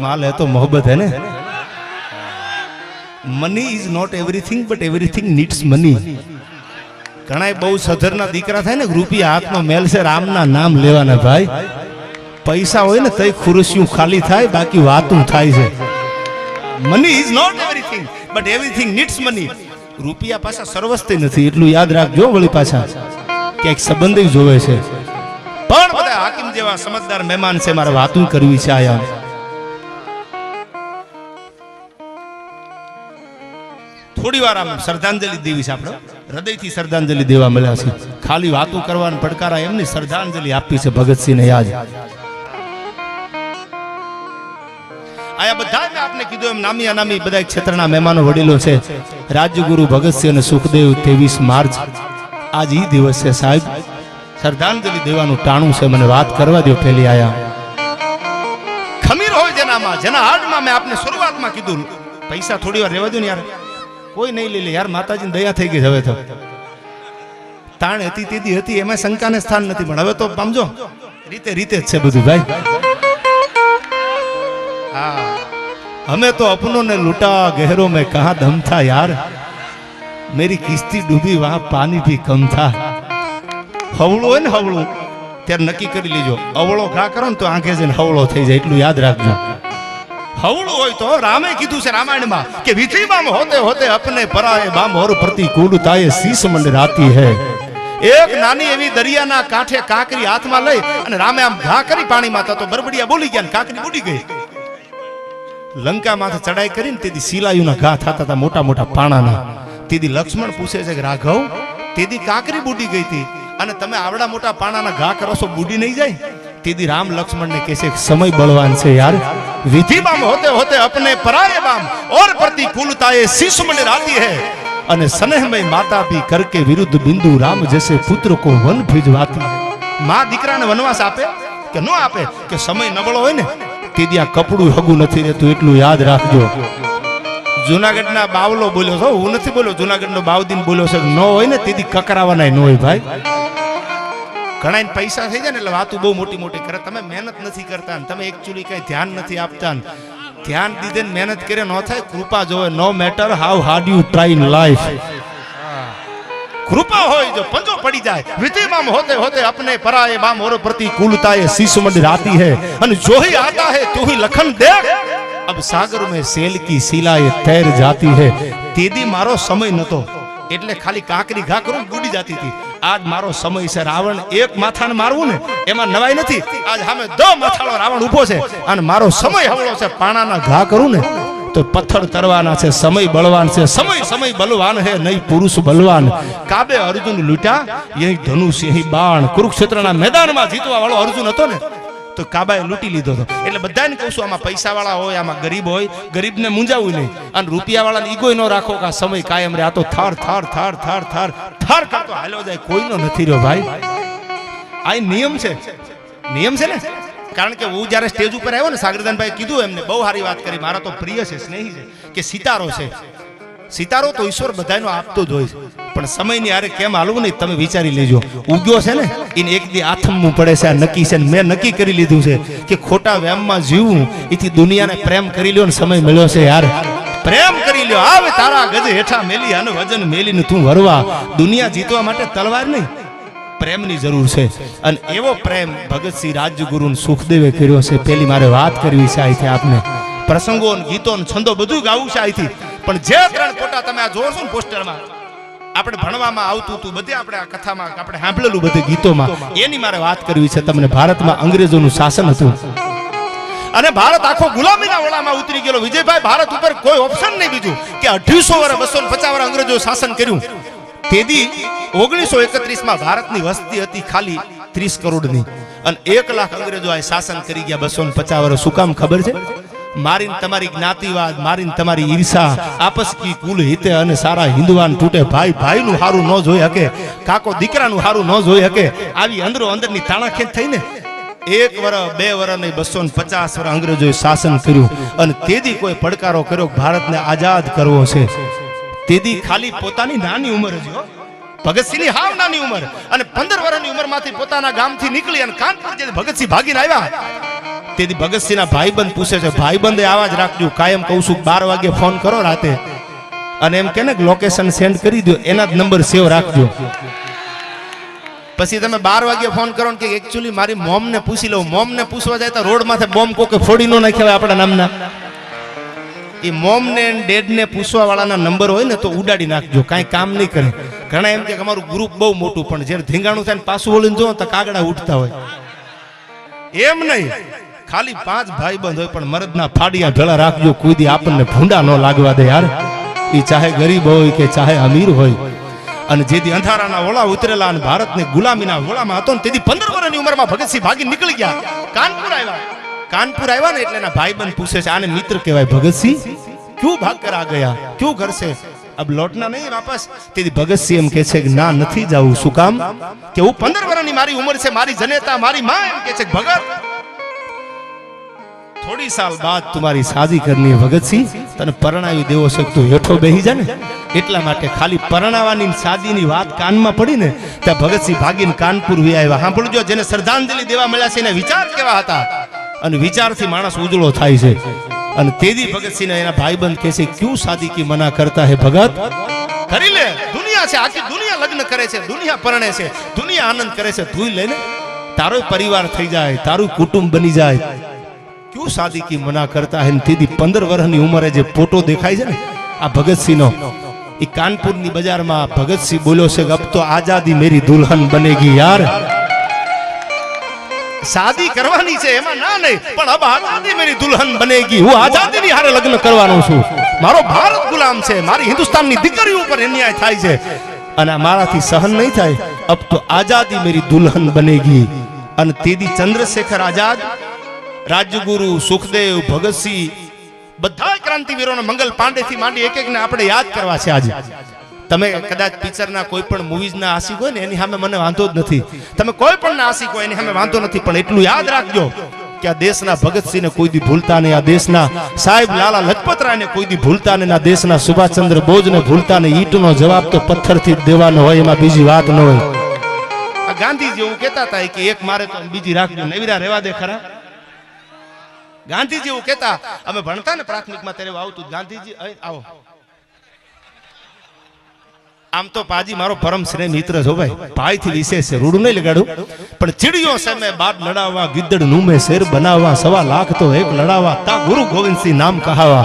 माल है तो मोहब्बत है ना। Money is not everything but everything needs money. घણા બહુ સધરના દીકરા થાય ને રૂપિયા હાથમાં મેલશે રામના નામ લેવાના ભાઈ। પૈસા હોય ને તઈ ખુરશીઓ ખાલી થાય બાકી વાતું થાય છે। Money is not everything but everything needs money. રૂપિયા પાછા સર્વસ્વ નથી એટલું યાદ રાખજો। વળી પાછા ક્યાંક સંબંધી જોવે છે પણ બધા હાકીમ જેવા સમજદાર મહેમાન છે મારે વાતું કરવી છે આયા। થોડી વાર આમ શ્રદ્ધાંજલિ દેવી છે આપણે હૃદયથી શ્રદ્ધાંજલિ દેવા મળ્યા છે। ખાલી વાતો કરવાના પડકારા એમની શ્રદ્ધાંજલિ આપી છે ભગતસિંહને યાદ। આયા બધા મેં આપને કીધું એમ નામી અનામી બધા ક્ષેત્રના મહેમાનો વડીલો છે। રાજ્યગુરુ ભગતસિંહ અને સુખદેવ 23 માર્ચ આજ ઈ દિવસ છે સાહેબ। શ્રદ્ધાંજલિ દેવાનું ટાણું છે મને વાત કરવા દો। પેલી આયા ખમીર હોય જેનામાં જેના હાડમાં મેં આપને શરૂઆતમાં કીધું પૈસા થોડી વાર રહેવા દો ને યાર કોઈ નહીં લે યાર માતાજીની દયા થઈ ગઈ હવે તો તાણ હતી તેદી હતી એમાં શંકાને સ્થાન નથી પણ હવે તો સમજો રીતે રીતે જ છે બધું ભાઈ। હા हमें तो अपनों ने लूटा गहरों में कहा दम था यार मेरी किस्ती डूबी वहां पानी भी कम था। हवळो है ने हवळो त्यार नक्की करी लीजो अवळो घा करो ने तो आंखे जने हवळो થઈ જાય એટલું યાદ રાખજો। हवळो होय तो रामे कीधुं छे रामायण में कि विधि बाम होते होते अपने पराए बाम और प्रतिकूलताए शीश मंडराती है। एक नानी एवी दरियाना कांठे काकरी हाथ में लई अने रामे आम घा करी पानी में तो बरबडिया बोली गया काकरी बूडी गई। लंका माथे चढ़ाई करीने तेदी सिलायुना घा थता था मोटा मोटा पाणाना। तेदी लक्ष्मण पूछे छे कि राघव तेदी काकरी बूडी गई थी अने तमे आवड़ा मोटा पाणाना घा करो सो बूडी नहीं जाए। तेदी राम लक्ष्मण ने कैसे समय बलवान से यार विधि बाम होते होते अपने पराये बाम और प्रतिकूलताए शीश मंडराती है। अने स्नेह में माता भी करके विरुद्ध बिंदु राम जैसे पुत्र को वन भिजवाती है। मां दीकरा ने वनवास आपे के नो आपे के समय नबळो होय ने तेदी आ कपड़ू हगू नथी रहेतुं એટલું યાદ રાખજો। જૂનાગઢના બાવલો બોલ્યો છો હું નથી બોલ્યો જૂનાગઢનો બાવદીન બોલ્યો છે નો હોય ને તેદી કકરાવાના ન હોય ભાઈ। ઘણા પૈસા થઈ જાય ને એટલે વાતું બહુ મોટી મોટી કરે તમે મહેનત નથી કરતા તમે એકચ્યુઅલી કઈ ધ્યાન નથી આપતા। ધ્યાન દીધે મહેનત કરે ન થાય કૃપા જોવે no matter how hard you try in life. कृपा होय जो पंजो पड़ी जाए विधि बाम होते होते अपने पराये बाम और प्रतिकूलताए शीश मंडराती है। अन जो ही आता है तू ही लखन देख अब सागर में सेल की शिलाए तैर जाती है। तेदी मारो समय नतो એટલે ખાલી કાકરી ઘા કરું બુડી જાતી હતી। આજ મારો સમય છે રાવણ એક માથાને મારવું ને એમાં નવાઈ નથી। આજ સામે દો માથાળો રાવણ ઊભો છે અને મારો સમય હવળો છે પાણાના ઘા કરું ને तो पत्थर तरवाना से समय बलवान से समय समय बलवान है नहीं पुरुष बलवान। काबे अर्जुन लूटा यही धनुष यही बाण कुरुक्षेत्रना मैदान में जीतवा वाळो अर्जुन हतो ने तो काबाए लूटी लीधो तो। એટલે બધાને કહું છું આમાં પૈસા વાળા હોય આમાં ગરીબ હોય ગરીબને મૂંઝાવું નહીં અને રૂપિયા વાળાને ઈગોય ન રાખો કે સમય કાયમ રહે। આ તો થાર થાર થાર થાર થાર થાર કરતો હાલ્યો જાય કોઈનો નથી રહ્યો ભાઈ। આ નિયમ છે ને કારણ કે હું જ્યારે સ્ટેજ ઉપર આવ્યો ને સાગરદાનભાઈ કીધું એમને બહુ સારી વાત કરી મારા તો પ્રિય છે સ્નેહી છે કે સિતારો છે સિતારો તો ઈશ્વર બધાનો આપતો જ હોય છે પણ સમયની હારે કેમ હાલવું નહીં તમે વિચારી લેજો। ઉગ્યો છે ને એને એક દી આથમવું પડે છે આ નક્કી છે મેં નક્કી કરી લીધું છે કે ખોટા વ્યામમાં જીવવું એથી દુનિયાને પ્રેમ કરી લ્યો ને સમય મળ્યો છે યાર પ્રેમ કરી લ્યો। આવે તારા ગજ હેઠા મેલી અને વજન મેલીને તું વરવા। દુનિયા જીતવા માટે તલવાર નહીં પ્રેમની જરૂર છે અને એવો પ્રેમ ભગતસિંહ રાજ્યગુરુ સુખદેવે કર્યો છે। પેલી મારે વાત કરવી છે અહીંથી આપને પ્રસંગો ગીતો છંદો બધું ગાવું છે અહીંથી પણ જે ત્રણ ફોટા તમે આ જોશો ને પોસ્ટરમાં આપણે ભણવામાં આવતું હતું બધે આપણે આ કથામાં આપણે સાંભળેલું બધે ગીતોમાં એની મારે વાત કરવી છે તમને। ભારતમાં અંગ્રેજોનું શાસન હતું અને ભારત આખો ગુલામીના વળામાં ઉતરી ગયેલો। વિજયભાઈ ભારત ઉપર કોઈ ઓપ્શન નહીં બીજું કે 250 વર્ષ 250 વર્ષ અંગ્રેજો શાસન કર્યું। તેદી 1931 માં ભારતની વસ્તી હતી ખાલી 30 કરોડની અને 1 લાખ અંગ્રેજો આ શાસન કરી ગયા 250 વર્ષ। શું કામ ખબર છે? મારીને તમારી જ્ઞાતિવાદ મારીને તમારી ઈર્ષા આપસ કી કુલ હિતે અને સારા હિન્દુવાન તૂટે ભાઈ ભાઈનું હારું ન જોઈ શકે કાકો દીકરાનું હારું ન જોઈ શકે આવી અંદરો અંદરની તાણાખેંચ થઈને 1 વર્ષ 2 વર્ષ નહીં 250 વર્ષ અંગ્રેજોએ શાસન કર્યું અને તેદી કોઈ પડકારો કર્યો ભારતને આઝાદ કરવો છે। તેદી ખાલી પોતાની નાની ઉંમર જ ભગતસિંહની હાવ નાની ઉંમર અને 15 વર્ષની ઉંમરમાંથી પોતાના ગામથી નીકળી અને કાનપુર જે ભગતસિંહ ભાગીને આવ્યા તેથી ભગતસિંહના ભાઈબંધ પૂછે છે, ભાઈબંધે આવા જ રાખજો, કાયમ કહું છું 12 વાગે ફોન કરો રાતે, અને એમ કે ને લોકેશન સેન્ડ કરી દો, એના જ નંબર સેવ રાખજો. પછી તમે 12 વાગે ફોન કરો ને કે એકચ્યુઅલી મારી મોમ ને પૂછી લઉં. મોમ ને પૂછવા જાય તો રોડ માથે બોમ્બ કોકે ફોડી નો નાખ્યા હોય આપણા નામના. એ મોમ ને ડેડ ને પૂછવા વાળાના નંબર હોય ને તો ઉડાડી નાખજો, કાંઈ કામ નહીં કરે. ઘણા એમ કે અમારું ગ્રુપ બહુ મોટું, પણ જ્યારે ધીંગાણું થાય ને પાછું વળીને જો તો કાગડા ઉઠતા હોય. એમ નહીં, ખાલી 5 ભાઈબંધ હોય પણ મરદના ફાડિયા ઢળા રાખજો, કોઈ દી આપણને ભૂંડા ન લાગવા દે યાર. એ ચાહે ગરીબ હોય કે ચાહે અમીર હોય. અને જેથી અંધારાના ઓળા ઉતરેલા અને ભારતને ગુલામીના ઓળામાં હતો ને તેથી 15 વર્ષની ઉંમરમાં ભગતસિંહ ભાગી નીકળી ગયા, કાનપુર આવ્યા. કાનપુર આવ્યા ને એટલે એના ભાઈબંધ પૂછે છે, આને મિત્ર કહેવાય. ભગતસિંહ ક્યું ભાગ કર આ ગયા, ક્યું ઘર से अब लौटना नहीं वापस? તેથી ભગતસિંહ એમ કહે છે કે ના, નથી જાવું. શું કામ? કે હું 15 વર્ષની મારી ઉંમર છે, મારી જનેતા મારી માં એમ કહે છે, ભગત થોડી સાલ બાદ તમારી શાદી કરनी है ભગતસિંહ, તને પરણાવી દેવો છે તો હેઠો બેહી જા ને. એટલા માટે ખાલી પરણાવાની શાદીની વાત કાનમાં પડી ને ત્યાં ભગતસિંહ ભાગીને કાનપુર વી આવ્યા. સાંભળજો, જેને શ્રદ્ધાંજલિ દેવા મળ્યા છે એને વિચાર કેવા હતા, અને વિચારથી માણસ ઉજળો થાય છે. અને તેદી ભગતસિંહ એના ભાઈબંધ કહે છે, ક્યું શાદી કી મના કરતા હે ભગત, કરી લે. દુનિયા છે, આખી દુનિયા લગ્ન કરે છે, દુનિયા પરણે છે, દુનિયા આનંદ કરે છે, તું લે ને, તારો પરિવાર થઈ જાય, તારું કુટુંબ બની જાય. ક્યું શાદી કી મના કરતા હે? તેદી 15 વર્ષની ઉંમરે જે ફોટો દેખાય છે ને આ ભગતસિંહનો, એ કાનપુરની બજારમાં ભગતસિંહ બોલ્યો છે કે અબ તો આઝાદી મેરી દુલ્હન બનેગી યાર. શાદી કરવાની છે એમાં ના નહીં, પણ અબ આઝાદી મેરી દુલ્હન બનેગી. હું આઝાદીની હારે લગ્ન કરવાનો છું. મારો ભારત ગુલામ છે, મારી હિન્દુસ્તાનની દીકરીઓ ઉપર અન્યાય થાય છે અને મારાથી સહન નહીં થાય. અબ તો આઝાદી મેરી દુલ્હન બનેગી. અને તેદી ચંદ્રશેખર આઝાદ, રાજગુરુ, સુખદેવ, ભગતસિંહ, બધા ક્રાંતિવીરોનો મંગલ પાંડે થી માંડી એક એકને આપણે યાદ કરવા છે આજે. તમે કદાચ પિક્ચરના કોઈ પણ મૂવીઝના આશિક હોય ને એની સામે મને વાંધો જ નથી, તમે કોઈ પણ ના આશિક હોય એની સામે વાંધો નથી, પણ એટલું યાદ રાખજો કે આ દેશના ભગતસિંહને કોઈ દી ભૂલતા નહીં, આ દેશના સાહેબ લાલા લજપતરાયને કોઈ દી ભૂલતા નહીં, આ દેશના સુભાષચંદ્ર બોઝને ભૂલતા નહીં. ઈંટનો જવાબ તો પથ્થરથી જ દેવાનો હોય, એમાં બીજી વાત ન હોય. આ ગાંધીજી એવું કહેતા હતા કે એક મારે તો બીજી રાખજો, નવીરા રહેવા દે ખરા. ગાંધીજી એવું કહેતા, અમે ભણતા ને પ્રાથમિકમાં ત્યારે આવતું ગાંધીજી, આવો. આમ તો પાજી મારો પરમ સ્નેહ મિત્ર છો ભાઈ, ભાઈ થી વિશેષ છે, રૂડું નહીં લગાડું, પણ ચીડિયો છે મેં બાપ લડાવવા, ગિદ્દડ નું મેં શેર બનાવવા, 1.5 લાખ તો એક લડાવવા, તા ગુરુ ગોવિંદસિંહ નામ કહાવા.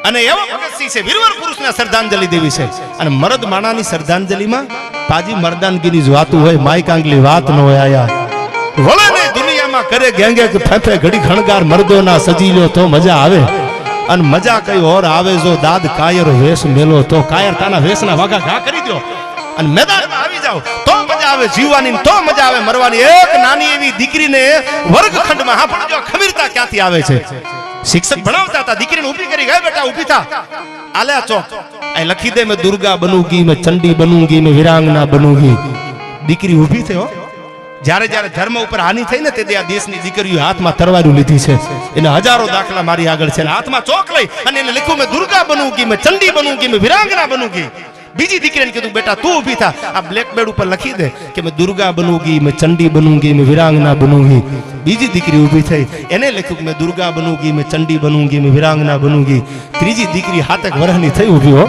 અને એવો ભગતસિંહ છે, વીરવર પુરુષને શ્રદ્ધાંજલિ દેવી છે. અને મરદ માણાની શ્રદ્ધાંજલિમાં પાજી મર્દાનગીની જ વાતું હોય, માઈક આંગલી વાત ન હોય. આયા વળે ને દુનિયામાં કરે ગેંગે કે ફેફે ઘડી ખણગાર, મર્દોના સજી લો તો મજા આવે, અને મજા કઈ ઓર આવે જો દાદ કાયર વેશ મેલો તો. કાયર તાના વેશના વાઘા ઘા કરી દો અને મેદાનમાં આવી જાવ તો મજા આવે જીવવાની, તો મજા આવે મરવાની. એક નાની એવી દીકરીને વર્ગખંડમાં હાંભળજો ખમીરતા ક્યાંથી આવે છે. શિક્ષક ભણાવતા હતા, દીકરીને ઊભી કરી, ગયા બેટા ઊભી થા, આલ્યા ચોક, આ લખી દે, મેં દુર્ગા બનૂંગી, મેં ચંડી બનૂંગી, મેં વીરાંગના બનૂંગી. દીકરી ઊભી થઈ. જ્યારે જ્યારે ધર્મ ઉપર હાનિ થઈ ને તે આ દેશની દીકરીઓ હાથમાં તરવારું લીધી છે. એને હજારો દાખલા મારી આગળ છે. હાથમાં ચોક લઈ અને એને લખ્યું, મેં દુર્ગા બનૂંગી, મેં ચંડી બનૂંગી, મેં વીરાંગના બનૂંગી. બીજી દીકરીને કીધું, બેટા તું ઊભી થા, આ બ્લેક બેડ ઉપર લખી દે કે મેં દુર્ગા બનૂંગી, મેં ચંડી બનૂંગી, મેં વીરાંગના બનૂંગી. બીજી દીકરી ઊભી થઈ, એને લખ્યું કે મેં દુર્ગા બનૂંગી, મેં ચંડી બનૂંગી, મેં વીરાંગના બનૂંગી. ત્રીજી દીકરી 7 વર્ષની થઈ ઊભી હો,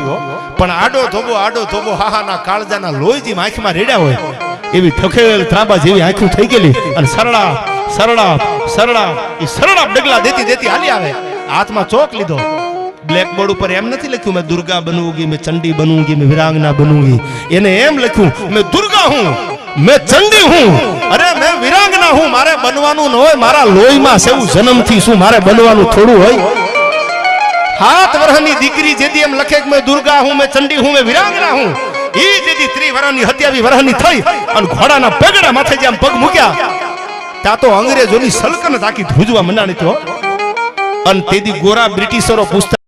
પણ આડો ધોબો હાહાના કાળજાના લોહીજી આંખમાં રેડ્યા હોય એવી ઠકેલ ત્રાંબા જેવી આંખું થઈ ગયેલી, અને સરળા સરળા સરળા એ સરળા ડગલા દેતી દેતી હાલી આવે. હાથમાં ચોક લીધો, બ્લેકબોર્ડ ઉપર એમ નથી લખ્યું મેં દુર્ગા બનૂંગી, મેં ચંડી બનૂંગી, મેં વીરાંગના બનૂંગી. એને એમ લખ્યું, મેં દુર્ગા હું, મેં ચંડી હું, અરે મેં વીરાંગના હું. મારે બનવાનું ન હોય, મારા લોહીમાં સેવું જન્મથી શું મારે બનવાનું થોડું હોય? 7 વર્ષની દીકરી જેથી એમ લખે કે મેં દુર્ગા હું, મેં ચંડી હું, મેં વીરાંગના હું, ઈ જેથી 30 વર્ષની 27 વર્ષની થઈ અને ઘોડાના પગડા માથે જેમ પગ મૂક્યા ત્યાં તો અંગ્રેજોની સલ્તનત આખી ધ્રુજવા મંડાણી. તો અને તેથી ગોરા બ્રિટિશરો પૂછતા